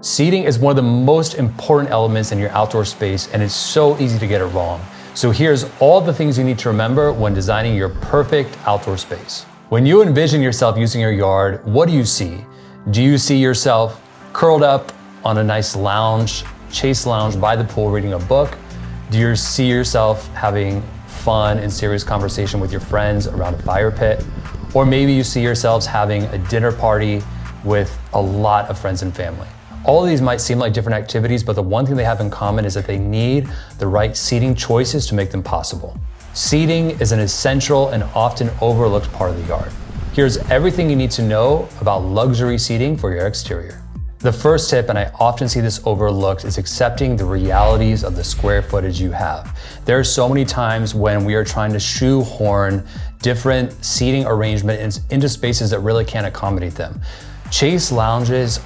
Seating is one of the most important elements in your outdoor space, and it's so easy to get it wrong. So here's all the things you need to remember when designing your perfect outdoor space. When you envision yourself using your yard, what do you see? Do you see yourself curled up on a nice lounge, chaise lounge by the pool reading a book? Do you see yourself having fun and serious conversation with your friends around a fire pit? Or maybe you see yourselves having a dinner party with a lot of friends and family. All of these might seem like different activities, but the one thing they have in common is that they need the right seating choices to make them possible. Seating is an essential and often overlooked part of the yard. Here's everything you need to know about luxury seating for your exterior. The first tip, and I often see this overlooked, is accepting the realities of the square footage you have. There are so many times when we are trying to shoehorn different seating arrangements into spaces that really can't accommodate them. Chaise lounges,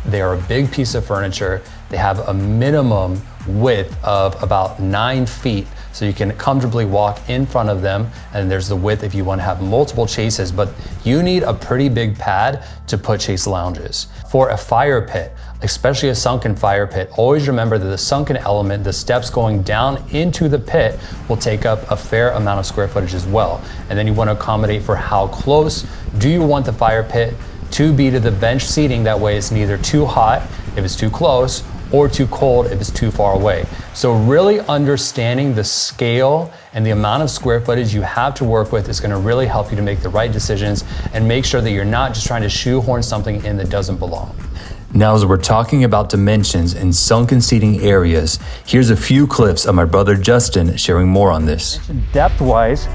they are a big piece of furniture. They have a minimum width of about 9 feet, so you can comfortably walk in front of them, and there's the width if you want to have multiple chaises, but you need a pretty big pad to put chaise lounges. For a fire pit, especially a sunken fire pit, always remember that the sunken element, the steps going down into the pit, will take up a fair amount of square footage as well. And then you want to accommodate for how close do you want the fire pit to be to the bench seating. That way it's neither too hot if it's too close or too cold if it's too far away. So really understanding the scale and the amount of square footage you have to work with is going to really help you to make the right decisions and make sure that you're not just trying to shoehorn something in that doesn't belong. Now, as we're talking about dimensions and sunken seating areas, here's a few clips of my brother Justin sharing more on this. Depth-wise,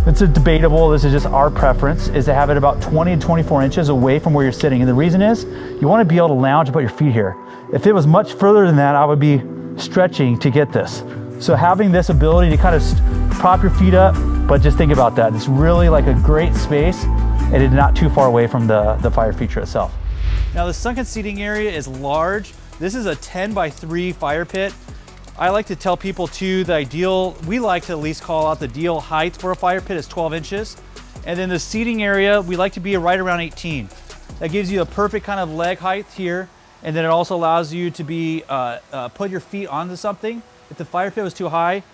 it's debatable, this is just our preference, is to have it about 20 to 24 inches away from where you're sitting. And the reason is, you want to be able to lounge and put your feet here. If it was much further than that, I would be stretching to get this. So having this ability to kind of prop your feet up, but just think about that. It's really like a great space, and it's not too far away from the fire feature itself. Now the sunken seating area is large. This is a 10 by 3 fire pit. I like to tell people too, we like to at least call out the ideal height for a fire pit is 12 inches. And then the seating area, we like to be right around 18. That gives you a perfect kind of leg height here. And then it also allows you to be, put your feet onto something. If the fire pit was too high,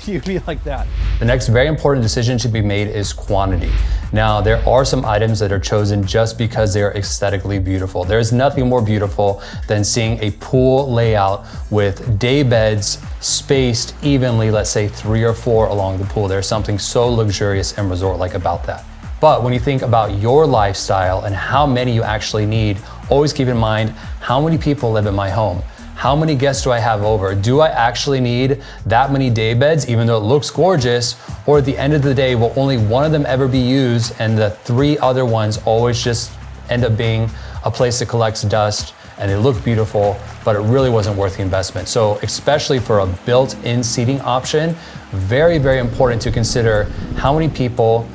you'd be like that. The next very important decision to be made is quantity. Now, there are some items that are chosen just because they are aesthetically beautiful. There's nothing more beautiful than seeing a pool layout with day beds spaced evenly, let's say 3 or 4 along the pool. There's something so luxurious and resort-like about that. But when you think about your lifestyle and how many you actually need, always keep in mind, how many people live in my home? How many guests do I have over? Do I actually need that many day beds, even though it looks gorgeous? Or at the end of the day, will only one of them ever be used and the 3 other ones always just end up being a place that collects dust and they look beautiful, but it really wasn't worth the investment. So especially for a built-in seating option, very, very important to consider how many people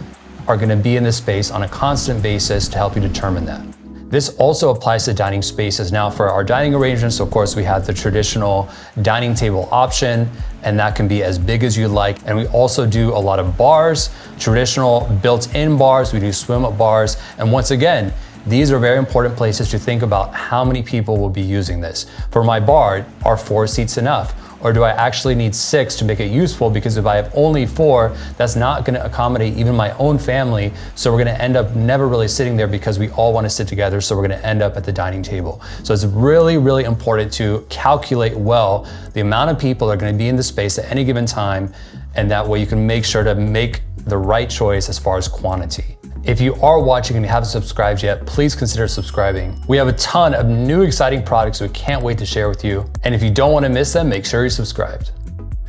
are gonna be in this space on a constant basis to help you determine that. This also applies to dining spaces. Now for our dining arrangements, of course, we have the traditional dining table option, and that can be as big as you like. And we also do a lot of bars, traditional built-in bars, we do swim-up bars. And once again, these are very important places to think about how many people will be using this. For my bar, are 4 seats enough? Or do I actually need 6 to make it useful? Because if I have only 4, that's not gonna accommodate even my own family. So we're gonna end up never really sitting there because we all wanna sit together. So we're gonna end up at the dining table. So it's really, really important to calculate well the amount of people that are gonna be in the space at any given time. And that way you can make sure to make the right choice as far as quantity. If you are watching and you haven't subscribed yet, please consider subscribing. We have a ton of new exciting products we can't wait to share with you. And if you don't want to miss them, make sure you're subscribed.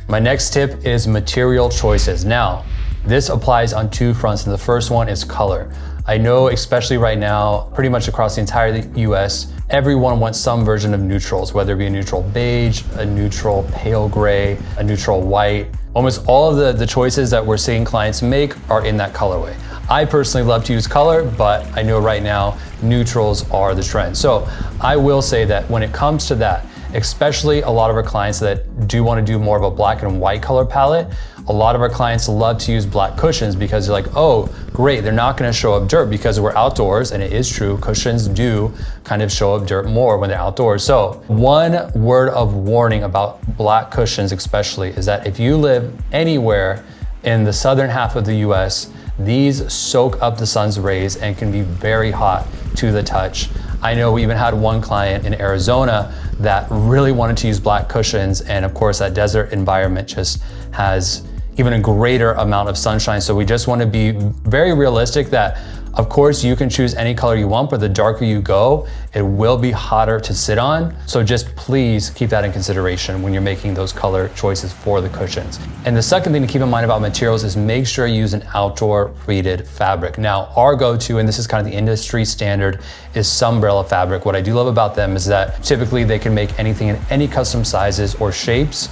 My next tip is material choices. Now, this applies on 2 fronts, and the first one is color. I know, especially right now, pretty much across the entire US, everyone wants some version of neutrals, whether it be a neutral beige, a neutral pale gray, a neutral white. Almost all of the choices that we're seeing clients make are in that colorway. I personally love to use color, but I know right now neutrals are the trend. So I will say that when it comes to that, especially a lot of our clients that do want to do more of a black and white color palette. A lot of our clients love to use black cushions because they're like, oh, great, they're not gonna show up dirt because we're outdoors, and it is true, cushions do kind of show up dirt more when they're outdoors. So one word of warning about black cushions especially is that if you live anywhere in the southern half of the US, these soak up the sun's rays and can be very hot to the touch. I know we even had one client in Arizona that really wanted to use black cushions, and of course that desert environment just has even a greater amount of sunshine. So we just want to be very realistic that of course you can choose any color you want, but the darker you go, it will be hotter to sit on. So just please keep that in consideration when you're making those color choices for the cushions. And the second thing to keep in mind about materials is make sure you use an outdoor treated fabric. Now our go-to, and this is kind of the industry standard, is Sunbrella fabric. What I do love about them is that typically they can make anything in any custom sizes or shapes,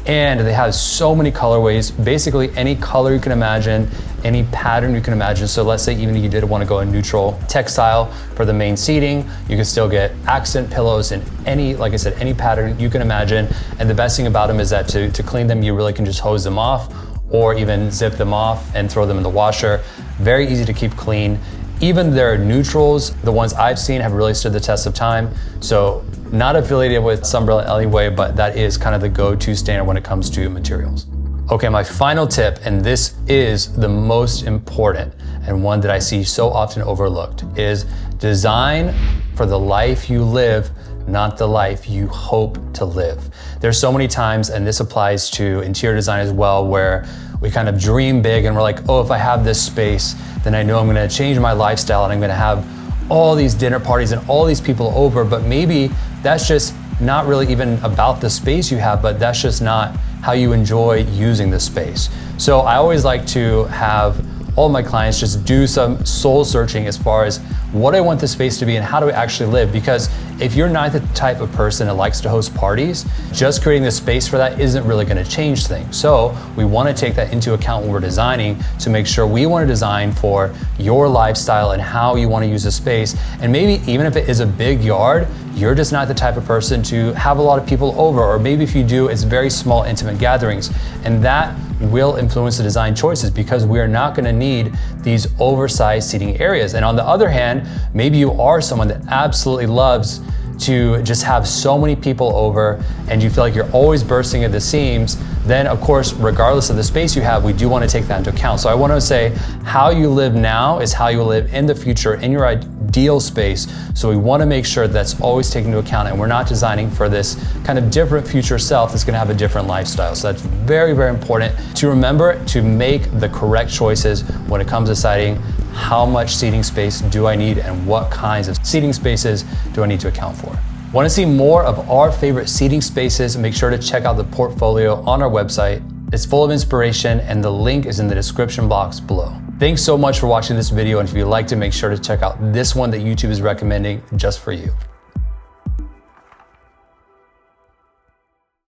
and they have so many colorways, basically any color you can imagine, any pattern you can imagine. So let's say even if you did want to go a neutral textile for the main seating, you can still get accent pillows in any, like I said, any pattern you can imagine. And the best thing about them is that to clean them, you really can just hose them off or even zip them off and throw them in the washer. Very easy to keep clean. Even their neutrals, the ones I've seen, have really stood the test of time. So not affiliated with Sunbrella anyway, but that is kind of the go-to standard when it comes to materials. Okay, my final tip, and this is the most important and one that I see so often overlooked, is design for the life you live, not the life you hope to live. There's so many times, and this applies to interior design as well, where we kind of dream big and we're like, oh, if I have this space, then I know I'm gonna change my lifestyle and I'm gonna have all these dinner parties and all these people over, but maybe that's just not really even about the space you have, but that's just not how you enjoy using the space. So I always like to have all my clients just do some soul searching as far as what I want the space to be and how do I actually live. Because if you're not the type of person that likes to host parties, just creating the space for that isn't really gonna change things. So we wanna take that into account when we're designing to make sure we wanna design for your lifestyle and how you wanna use the space. And maybe even if it is a big yard, you're just not the type of person to have a lot of people over, or maybe if you do, it's very small, intimate gatherings. And that will influence the design choices because we are not gonna need these oversized seating areas. And on the other hand, maybe you are someone that absolutely loves to just have so many people over and you feel like you're always bursting at the seams, then of course, regardless of the space you have, we do want to take that into account. So I want to say how you live now is how you live in the future in your ideal space. So we want to make sure that's always taken into account and we're not designing for this kind of different future self that's going to have a different lifestyle. So that's very, very important to remember to make the correct choices when it comes to deciding how much seating space do I need and what kinds of seating spaces do I need to account for. Want to see more of our favorite seating spaces? Make sure to check out the portfolio on our website. It's full of inspiration and the link is in the description box below. Thanks so much for watching this video, and if you'd like to, make sure to check out this one that YouTube is recommending just for you.